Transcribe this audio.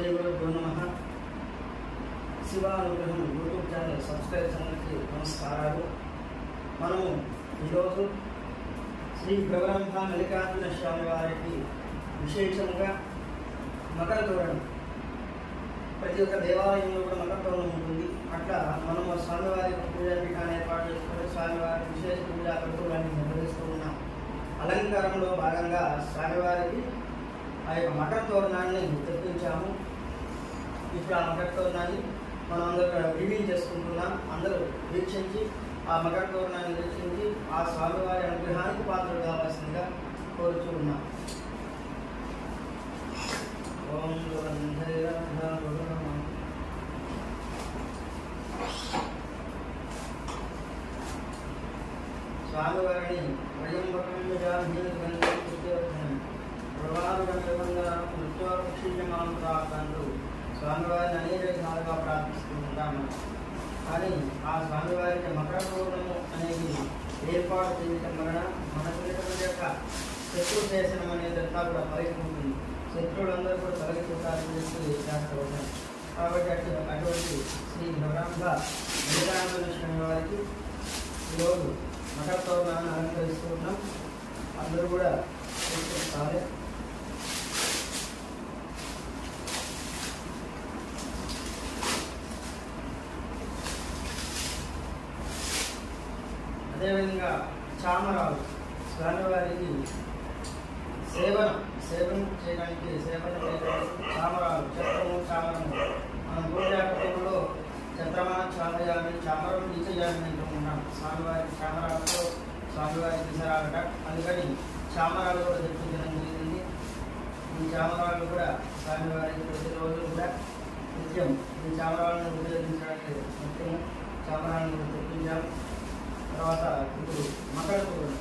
శ్రీ గురుభ్యో నమః. శివానుగ్రహం YouTube channel సబ్స్క్రైబర్స్కి నమస్కారాలు. మనము ఈరోజు శ్రీ భ్రవరంభ మల్లికార్జున స్వామి వారికి విశేషంగా మకర తోరణం, ప్రతి ఒక్క దేవాలయంలో కూడా మకర తోరణం ఉంటుంది. అట్లా మనము స్వామివారికి పూజా పీఠాన్ని ఏర్పాటు చేసుకుని స్వామివారికి విశేష పూజా కర్తవ్యాన్ని నిర్వహిస్తూ ఉన్నాం. అలంకారంలో భాగంగా స్వామివారికి ఆ యొక్క మకర తోరణాన్ని తెప్పించాము. ఇప్పుడు ఆ మకర తోరణాన్ని మనం అందరూ రివ్యూ చేసుకుంటున్నాం. అందరూ వీక్షించి ఆ మకర తోరణాన్ని వీక్షించి ఆ స్వామివారి అనుగ్రహానికి పాత్రలు కావాల్సిందిగా కోరుచూ ఉన్నాం. ఓం స్వామివారిని స్వామివారిని అనేక విధాలుగా ప్రార్థిస్తూ ఉంటాము. కానీ ఆ స్వామివారికి మకర తోరణము అనేది ఏర్పాటు చేయడం వలన మనకు యొక్క శత్రు శాసనం అనేది అంతా కూడా పరిగెత్తుతుంది. శత్రువులందరూ కూడా తొలగిపోతారని చెప్పి చేస్తారు. కాబట్టి అటువంటి శ్రీ భ్రవరంభ మల్లికార్జున స్వామి వారికి ఈరోజు మకర తోరణాన్ని అలంకరిస్తూ ఉన్నాం. అందరూ కూడా చూసుకోవాలి. అదేవిధంగా చామరాలు స్వామివారికి సేవన చేయడానికి చామరాలు, చత్రము, చామరము మనం పూజాపటంలో చంద్రమా చామయాన్ని చామరం తీసేయాలని అంటూ ఉన్నాం. స్వామివారికి చామరాలతో స్వామివారికి తీసరాలట. అందుకని చామరాలు కూడా తెప్పించడం జరిగింది. ఈ చామరాలు కూడా స్వామివారికి ప్రతిరోజు కూడా నిత్యం ఈ చామరాలను ఉపయోగించడానికి ముఖ్యము. చామరాలను తెప్పించాం. తర్వాత ఇప్పుడు మకర తోరణం